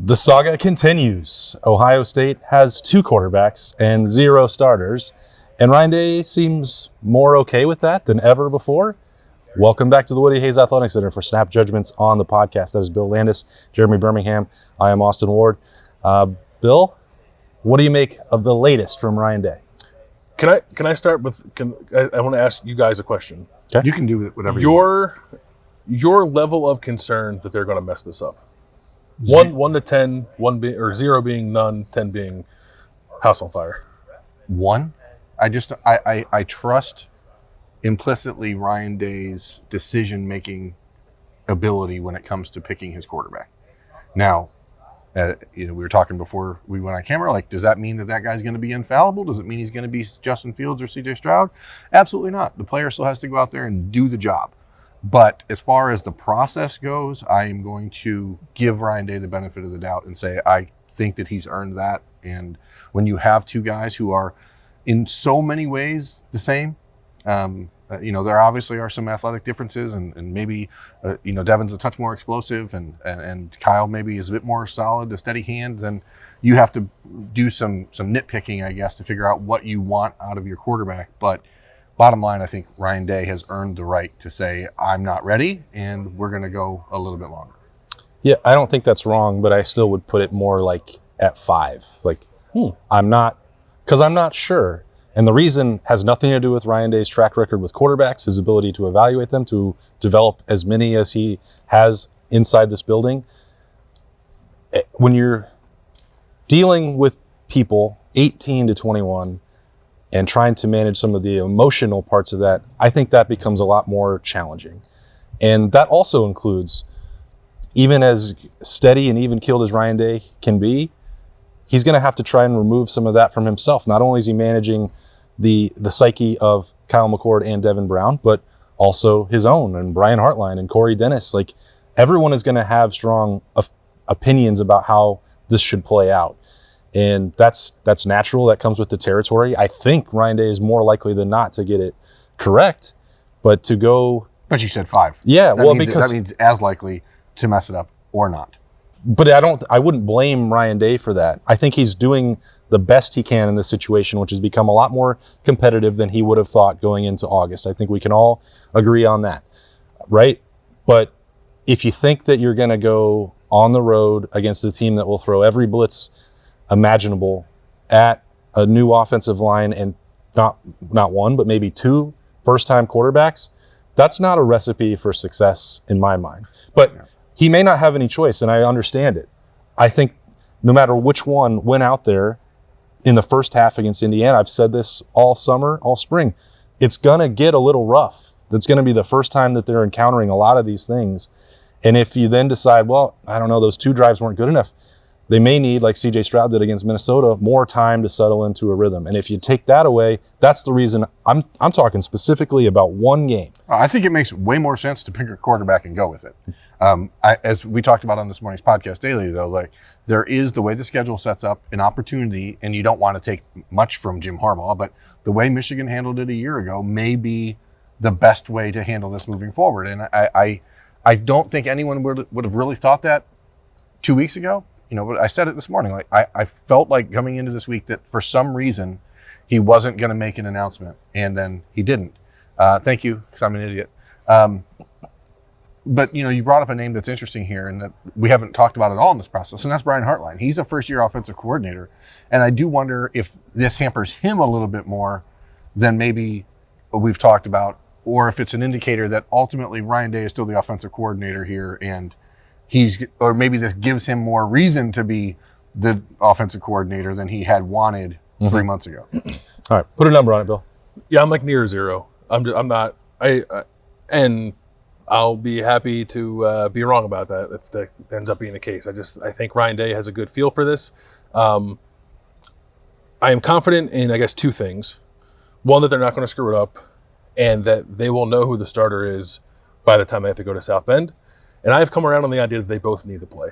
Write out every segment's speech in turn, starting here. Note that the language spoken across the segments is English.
The saga continues. Ohio State has 2 quarterbacks and 0 starters, and Ryan Day seems more okay with that than ever before. Welcome back to the Woody Hayes Athletic Center for Snap Judgments on the podcast. That is Bill Landis, Jeremy Birmingham. I am Austin Ward. Bill, what do you make of the latest from Ryan Day? Can I start with? I want to ask you guys a question. Okay. You can do whatever you want. Your level of concern that they're going to mess this up. 1 to 10, 0 being none, 10 being house on fire. 1. I trust implicitly Ryan Day's decision-making ability when it comes to picking his quarterback. Now, we were talking before we went on camera, like, does that mean that guy's going to be infallible? Does it mean he's going to be Justin Fields or CJ Stroud? Absolutely not. The player still has to go out there and do the job. But as far as the process goes, I am going to give Ryan Day the benefit of the doubt and say I think that he's earned that. And when you have 2 guys who are in so many ways the same, there obviously are some athletic differences, and maybe Devin's a touch more explosive, and Kyle maybe is a bit more solid, a steady hand. Then you have to do some nitpicking, I guess, to figure out what you want out of your quarterback. But bottom line, I think Ryan Day has earned the right to say, I'm not ready, and we're going to go a little bit longer. Yeah, I don't think that's wrong, but I still would put it more like at 5. Like, I'm not sure. And the reason has nothing to do with Ryan Day's track record with quarterbacks, his ability to evaluate them, to develop as many as he has inside this building. When you're dealing with people 18 to 21 and trying to manage some of the emotional parts of that, I think that becomes a lot more challenging. And that also includes, even as steady and even-keeled as Ryan Day can be, he's going to have to try and remove some of that from himself. Not only is he managing the psyche of Kyle McCord and Devin Brown, but also his own, and Brian Hartline and Corey Dennis. Like, everyone is going to have strong opinions about how this should play out. And that's natural. That comes with the territory. I think Ryan Day is more likely than not to get it correct, but to go... But you said 5. Yeah, because that means as likely to mess it up or not. But I wouldn't blame Ryan Day for that. I think he's doing the best he can in this situation, which has become a lot more competitive than he would have thought going into August. I think we can all agree on that, right? But if you think that you're going to go on the road against the team that will throw every blitz imaginable at a new offensive line and not 1, but maybe 2 first-time quarterbacks, that's not a recipe for success in my mind. But he may not have any choice, and I understand it. I think no matter which one went out there in the first half against Indiana, I've said this all summer, all spring, it's going to get a little rough. That's going to be the first time that they're encountering a lot of these things. And if you then decide, well, I don't know, those 2 drives weren't good enough, they may need, like CJ Stroud did against Minnesota, more time to settle into a rhythm. And if you take that away, that's the reason I'm talking specifically about 1 game. I think it makes way more sense to pick a quarterback and go with it. As we talked about on this morning's podcast daily, though, like, there is the way the schedule sets up an opportunity, and you don't want to take much from Jim Harbaugh, but the way Michigan handled it a year ago may be the best way to handle this moving forward. And I don't think anyone would have really thought that 2 weeks ago. But I said it this morning. Like, I felt like coming into this week that for some reason he wasn't going to make an announcement, and then he didn't. Thank you, because I'm an idiot. But, you brought up a name that's interesting here and that we haven't talked about at all in this process, and that's Brian Hartline. He's a first-year offensive coordinator, and I do wonder if this hampers him a little bit more than maybe we've talked about, or if it's an indicator that ultimately Ryan Day is still the offensive coordinator here, and or maybe this gives him more reason to be the offensive coordinator than he had wanted 3 months ago. All right, put a number on it, Bill. Yeah, I'm like near 0. I'm not. And I'll be happy to be wrong about that if that ends up being the case. I think Ryan Day has a good feel for this. I am confident in, I guess, 2 things. 1, that they're not going to screw it up, and that they will know who the starter is by the time they have to go to South Bend. And I've come around on the idea that they both need to play.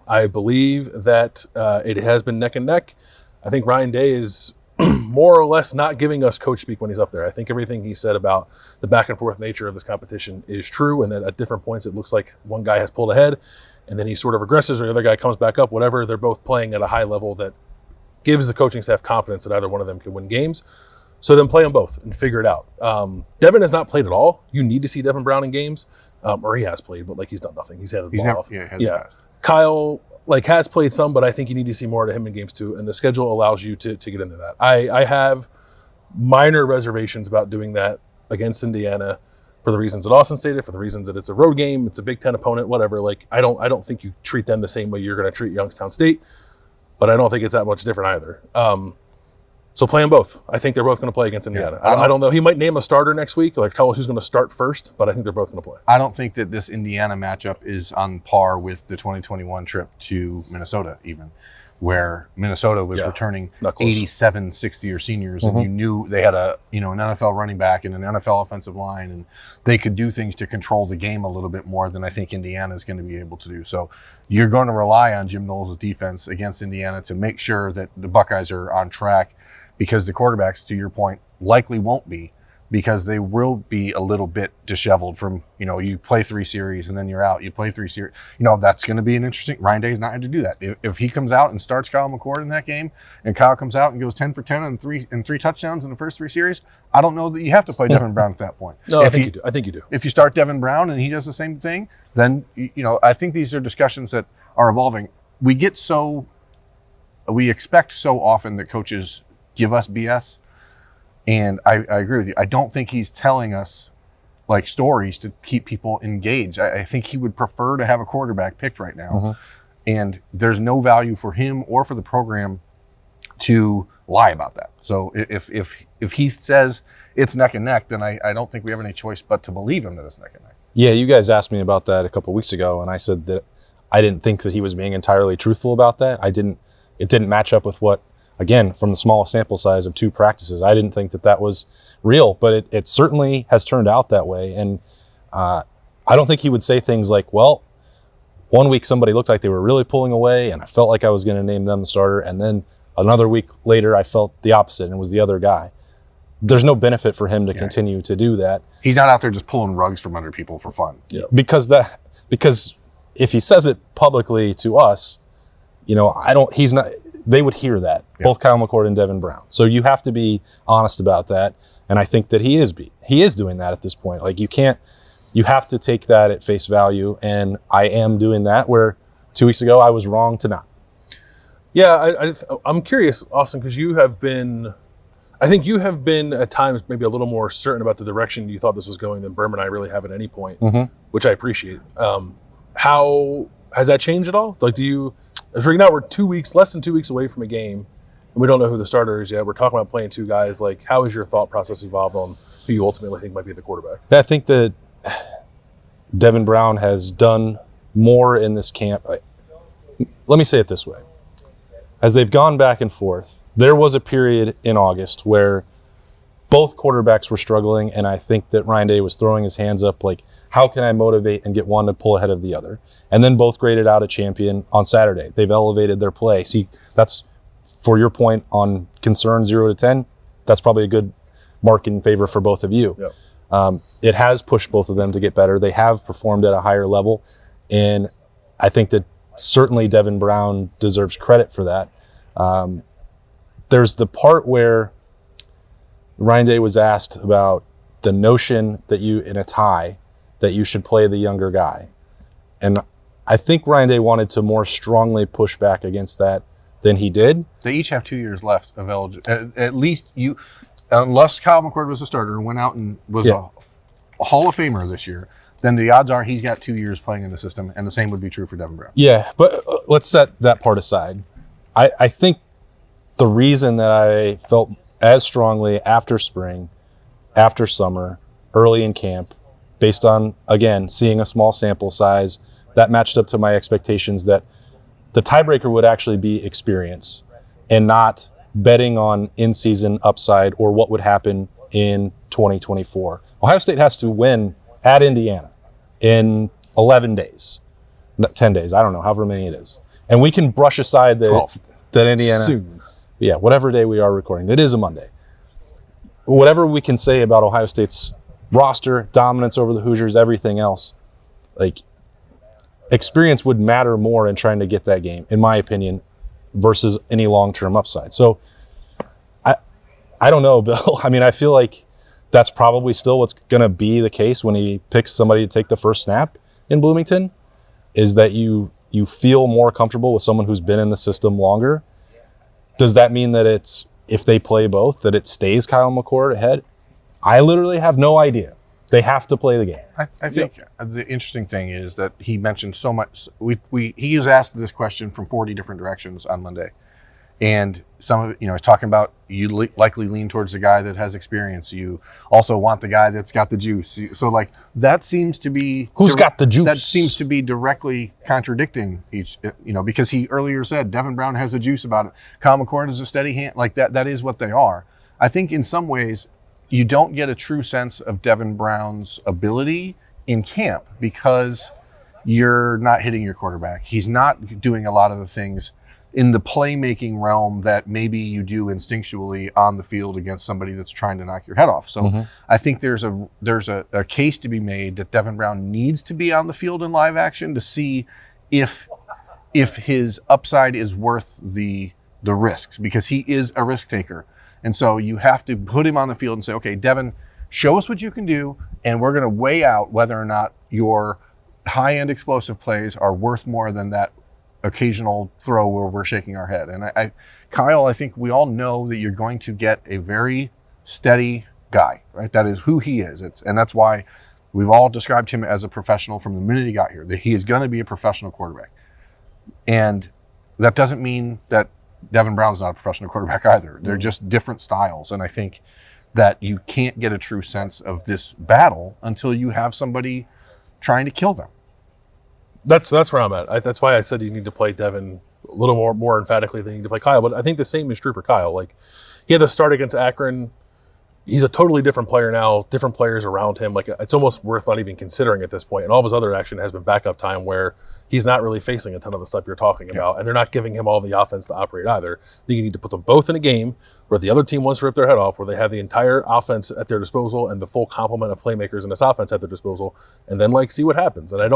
I believe that it has been neck and neck. I think Ryan Day is more or less not giving us coach speak when he's up there. I think everything he said about the back and forth nature of this competition is true, and that at different points it looks like one guy has pulled ahead and then he sort of regresses or the other guy comes back up, whatever, they're both playing at a high level that gives the coaching staff confidence that either one of them can win games. So then play them both and figure it out. Devin has not played at all. You need to see Devin Brown in games, or he has played, but like he's done nothing. He's had the ball off. Yeah. Kyle like has played some, but I think you need to see more of him in games too. And the schedule allows you to get into that. I have minor reservations about doing that against Indiana for the reasons that Austin stated, for the reasons that it's a road game, it's a Big Ten opponent, whatever. Like I don't think you treat them the same way you're going to treat Youngstown State, but I don't think it's that much different either. So play them both. I think they're both going to play against Indiana. Yeah, I don't know. He might name a starter next week, like tell us who's going to start first, but I think they're both going to play. I don't think that this Indiana matchup is on par with the 2021 trip to Minnesota even, where Minnesota was returning 87 60-year seniors, and you knew they had an NFL running back and an NFL offensive line, and they could do things to control the game a little bit more than I think Indiana is going to be able to do. So you're going to rely on Jim Knowles' defense against Indiana to make sure that the Buckeyes are on track, because the quarterbacks, to your point, likely won't be, because they will be a little bit disheveled from, you play 3 series and then you're out. You play 3 series. That's going to be an interesting – Ryan Day's not going to do that. If he comes out and starts Kyle McCord in that game, and Kyle comes out and goes 10 for 10 and three touchdowns in the first 3 series, I don't know that you have to play Devin Brown at that point. No, I think you do. I think you do. If you start Devin Brown and he does the same thing, then, I think these are discussions that are evolving. We expect so often that coaches – give us BS, and I agree with you. I don't think he's telling us like stories to keep people engaged. I think he would prefer to have a quarterback picked right now, and there's no value for him or for the program to lie about that. So if he says it's neck and neck, then I don't think we have any choice but to believe him that it's neck and neck. Yeah, you guys asked me about that a couple of weeks ago, and I said that I didn't think that he was being entirely truthful about that. It didn't match up with what, again, from the small sample size of 2 practices, I didn't think that was real, but it certainly has turned out that way. And I don't think he would say things like, well, one week somebody looked like they were really pulling away and I felt like I was going to name them the starter. And then another week later, I felt the opposite and it was the other guy. There's no benefit for him to continue to do that. He's not out there just pulling rugs from under people for fun. Yeah. Because if he says it publicly to us, they would hear that, both Kyle McCord and Devin Brown. So you have to be honest about that. And I think that he is doing that at this point. Like you have to take that at face value. And I am doing that, where 2 weeks ago I was wrong to not. Yeah. I'm curious, Austin, because I think you have been at times maybe a little more certain about the direction you thought this was going than Berm and I really have at any point, which I appreciate. How has that changed at all? Like, as right now we're less than 2 weeks away from a game, and we don't know who the starter is yet. We're talking about playing 2 guys. Like, how has your thought process evolved on who you ultimately think might be the quarterback? I think that Devin Brown has done more in this camp. Let me say it this way. As they've gone back and forth, there was a period in August where both quarterbacks were struggling, and I think that Ryan Day was throwing his hands up like, how can I motivate and get one to pull ahead of the other? And then both graded out a champion on Saturday. They've elevated their play. See, that's, for your point on concern 0 to 10, that's probably a good mark in favor for both of you. Yep. It has pushed both of them to get better. They have performed at a higher level, and I think that certainly Devin Brown deserves credit for that. There's the part where Ryan Day was asked about the notion that in a tie, that you should play the younger guy. And I think Ryan Day wanted to more strongly push back against that than he did. They each have 2 years left of eligibility. At least unless Kyle McCord was a starter and went out and was a Hall of Famer this year, then the odds are he's got 2 years playing in the system, and the same would be true for Devin Brown. Yeah, but let's set that part aside. I think the reason that I felt as strongly after spring, after summer, early in camp, based on, again, seeing a small sample size, that matched up to my expectations that the tiebreaker would actually be experience and not betting on in-season upside or what would happen in 2024. Ohio State has to win at Indiana in 11 days, 10 days, I don't know, however many it is. And we can brush aside that Indiana, soon. Yeah, whatever day we are recording, it is a Monday. Whatever we can say about Ohio State's roster, dominance over the Hoosiers, everything else, like, experience would matter more in trying to get that game, in my opinion, versus any long-term upside. So I don't know, Bill. I mean, I feel like that's probably still what's going to be the case when he picks somebody to take the first snap in Bloomington, is that you feel more comfortable with someone who's been in the system longer. Does that mean that it's, if they play both, that it stays Kyle McCord ahead? I literally have no idea. They have to play the game. I think the interesting thing is that he mentioned so much. He was asked this question from 40 different directions on Monday. And some of it, he's talking about you likely lean towards the guy that has experience. You also want the guy that's got the juice. So like that seems to be who's got the juice. That seems to be directly contradicting each. Because he earlier said Devin Brown has the juice about it. Kyle McCord is a steady hand. Like that. That is what they are. I think in some ways you don't get a true sense of Devin Brown's ability in camp because you're not hitting your quarterback. He's not doing a lot of the things in the playmaking realm that maybe you do instinctually on the field against somebody that's trying to knock your head off. So I think there's a case to be made that Devin Brown needs to be on the field in live action to see if his upside is worth the risks, because he is a risk taker. And so you have to put him on the field and say, okay, Devin, show us what you can do, and we're going to weigh out whether or not your high-end explosive plays are worth more than that occasional throw where we're shaking our head. And Kyle, I think we all know that you're going to get a very steady guy, right? That is who he is. And that's why we've all described him as a professional from the minute he got here, that he is going to be a professional quarterback. And that doesn't mean that Devin Brown's not a professional quarterback either. They're just different styles. And I think that you can't get a true sense of this battle until you have somebody trying to kill them. That's where I'm at. That's why I said you need to play Devin a little more emphatically than you need to play Kyle. But I think the same is true for Kyle. Like, he had the start against Akron. He's a totally different player now, different players around him. Like, it's almost worth not even considering at this point. And all of his other action has been backup time where he's not really facing a ton of the stuff you're talking about. And they're not giving him all the offense to operate either. I think you need to put them both in a game where the other team wants to rip their head off, where they have the entire offense at their disposal and the full complement of playmakers in this offense at their disposal, and then see what happens. And I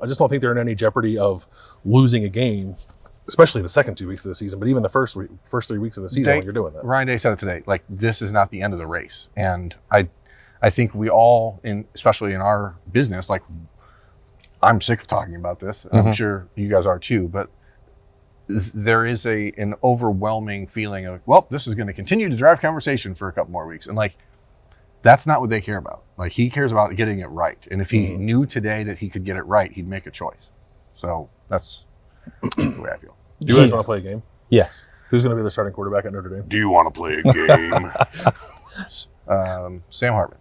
just don't think they're in any jeopardy of losing a game, especially the second 2 weeks of the season, but even the first 3 weeks of the season when you're doing that. Ryan Day said it today, this is not the end of the race. And I think we all, especially in our business, I'm sick of talking about this. I'm sure you guys are too, but there is an overwhelming feeling of, this is going to continue to drive conversation for a couple more weeks. And that's not what they care about. He cares about getting it right. And if he knew today that he could get it right, he'd make a choice. So that's the way I feel. Do you guys want to play a game? Yes. Who's going to be the starting quarterback at Notre Dame? Do you want to play a game? Sam Hartman.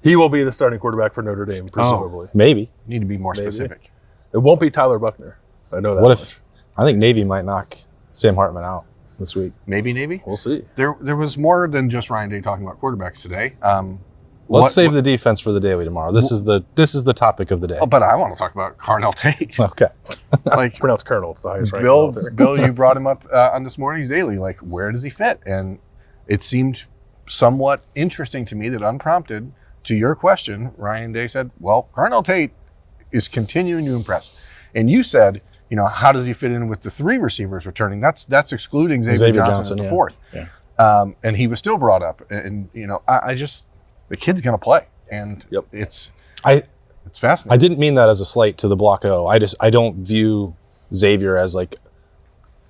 He will be the starting quarterback for Notre Dame, presumably. Maybe. Need to be more specific. It won't be Tyler Buckner. I know that What much. if, I think Navy might knock Sam Hartman out this week. Maybe Navy? We'll see. There was more than just Ryan Day talking about quarterbacks today. Let's save the defense for the daily tomorrow. This is the topic of the day. Oh, but I want to talk about Carnell Tate. Okay. It's pronounced Colonel. It's the highest rank. Bill, you brought him up on this morning's daily. Where does he fit? And it seemed somewhat interesting to me that unprompted, to your question, Ryan Day said, Carnell Tate is continuing to impress. And you said, how does he fit in with the three receivers returning? That's excluding Xavier Johnson at the fourth. Yeah. And he was still brought up. And the kid's going to play. And it's fascinating. I didn't mean that as a slight to the Block O. I don't view Xavier as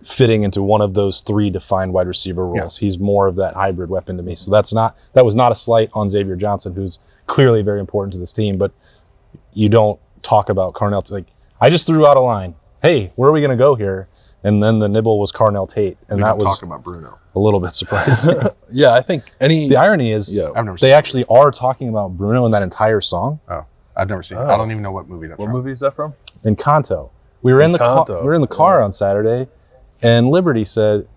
fitting into one of those three defined wide receiver roles. Yeah. He's more of that hybrid weapon to me. So that was not a slight on Xavier Johnson, who's clearly very important to this team, but you don't talk about Carnell Tate. I just threw out a line. Hey, where are we going to go here? And then the nibble was Carnell Tate. And that was talking about Bruno. A little bit surprising. Yeah, I think the irony is they actually are talking about Bruno in that entire song. Oh, I've never seen it. I don't even know what movie that's from. What movie is that from? Encanto. We were in the car on Saturday, and Liberty said,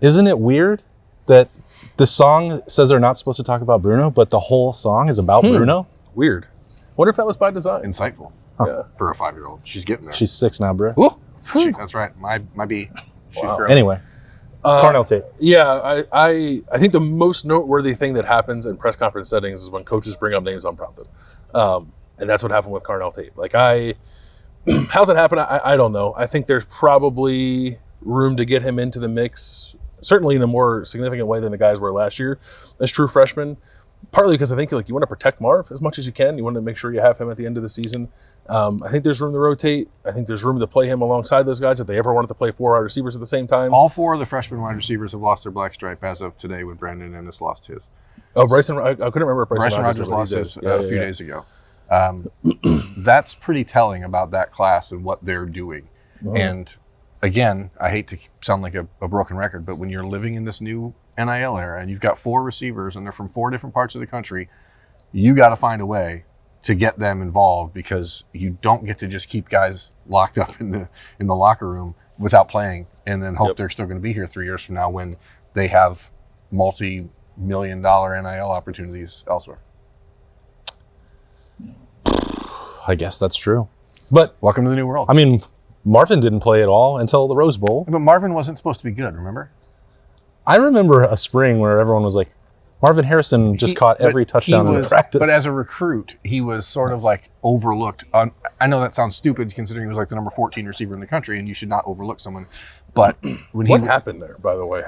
"Isn't it weird that the song says they're not supposed to talk about Bruno, but the whole song is about Bruno?" Weird. Wonder if that was by design. Insightful. Yeah. For a 5-year-old. She's getting there. She's 6 now, bro. That's right. My B. She's wow. Anyway, Carnell Tate. Yeah, I think the most noteworthy thing that happens in press conference settings is when coaches bring up names unprompted. And that's what happened with Carnell Tate. how's it happen? I don't know. I think there's probably room to get him into the mix, certainly in a more significant way than the guys were last year as true freshmen. Partly because I think you want to protect Marv as much as you can. You want to make sure you have him at the end of the season. I think there's room to rotate. I think there's room to play him alongside those guys if they ever wanted to play 4 wide receivers at the same time. All 4 of the freshman wide receivers have lost their black stripe as of today when Brandon Ennis lost his. Oh, Bryson, I couldn't remember if Bryson Rogers lost his a few days ago. That's pretty telling about that class and what they're doing. Mm-hmm. And again, I hate to sound like a broken record, but when you're living in this new NIL era and you've got 4 receivers and they're from 4 different parts of the country, you got to find a way to get them involved, because you don't get to just keep guys locked up in the locker room without playing and then hope they're still going to be here 3 years from now when they have multi-million-dollar NIL opportunities elsewhere. I guess that's true. But welcome to the new world. I mean, Marvin didn't play at all until the Rose Bowl. But Marvin wasn't supposed to be good, remember? I remember a spring where everyone was like, Marvin Harrison just caught every touchdown in the practice. But as a recruit, he was sort of like overlooked. I know that sounds stupid considering he was like the number 14 receiver in the country, and you should not overlook someone. But when what happened there, by the way?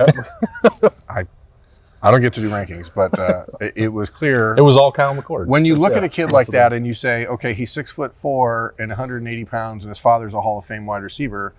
I don't get to do rankings, but it was clear. It was all Kyle McCord. When you look at a kid like that and you say, okay, he's 6'4" and 180 pounds, and his father's a Hall of Fame wide receiver,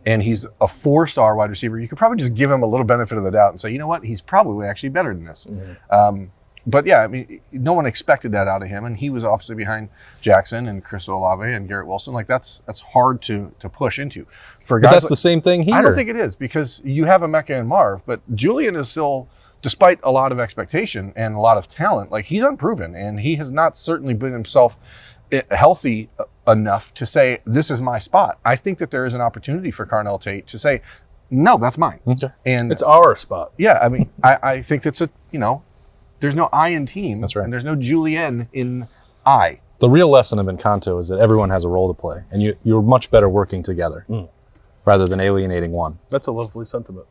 and he's a 4-star wide receiver, you could probably just give him a little benefit of the doubt and say, you know what, he's probably actually better than this. Mm-hmm. But yeah, I mean, no one expected that out of him, and he was obviously behind Jackson and Chris Olave and Garrett Wilson. Like that's hard to push into. For guys, but that's the same thing here. I don't think it is, because you have Emeka and Marv, but Julian is still, despite a lot of expectation and a lot of talent, like he's unproven, and he has not certainly been himself healthy enough to say, this is my spot. I think that there is an opportunity for Carnell Tate to say, no, that's mine. Okay. And it's our spot. Yeah, I mean, I think that's there's no I in team. That's right. And there's no Julienne in I. The real lesson of Encanto is that everyone has a role to play, and you're much better working together rather than alienating one. That's a lovely sentiment.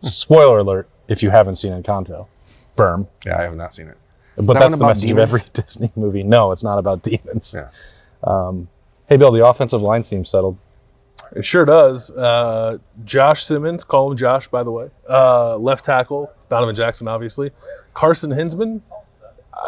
Spoiler alert, if you haven't seen Encanto. Berm. Yeah, I have not seen it. But that's the message of every Disney movie. No, it's not about demons. Yeah. Hey, Bill, the offensive line seems settled. It sure does. Josh Simmons, call him Josh, by the way. Left tackle, Donovan Jackson, obviously. Carson Hinsman,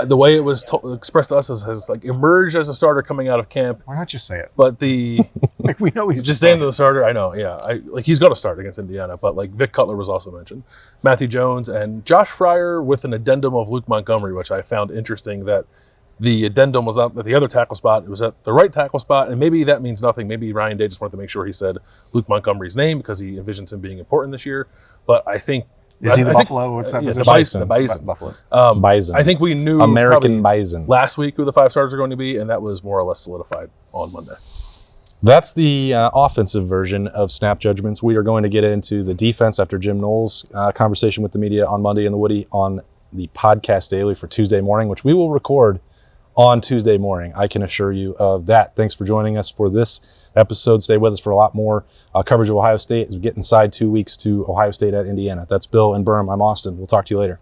the way it was expressed to us has like emerged as a starter coming out of camp. Why not just say it? But the like we know he's just staying to the starter. I know, yeah. He's going to start against Indiana, but like Vic Cutler was also mentioned. Matthew Jones and Josh Fryer with an addendum of Luke Montgomery, which I found interesting that the addendum was not at the other tackle spot. It was at the right tackle spot, and maybe that means nothing. Maybe Ryan Day just wanted to make sure he said Luke Montgomery's name because he envisions him being important this year. But I think is he the Buffalo? What's that position? The Bison. Buffalo. Bison. I think we knew American Bison last week who the 5 stars are going to be, and that was more or less solidified on Monday. That's the offensive version of Snap Judgments. We are going to get into the defense after Jim Knowles' conversation with the media on Monday in the Woody on the podcast daily for Tuesday morning, which we will record on Tuesday morning. I can assure you of that. Thanks for joining us for this episode. Stay with us for a lot more coverage of Ohio State as we get inside 2 weeks to Ohio State at Indiana. That's Bill and Berm. I'm Austin. We'll talk to you later.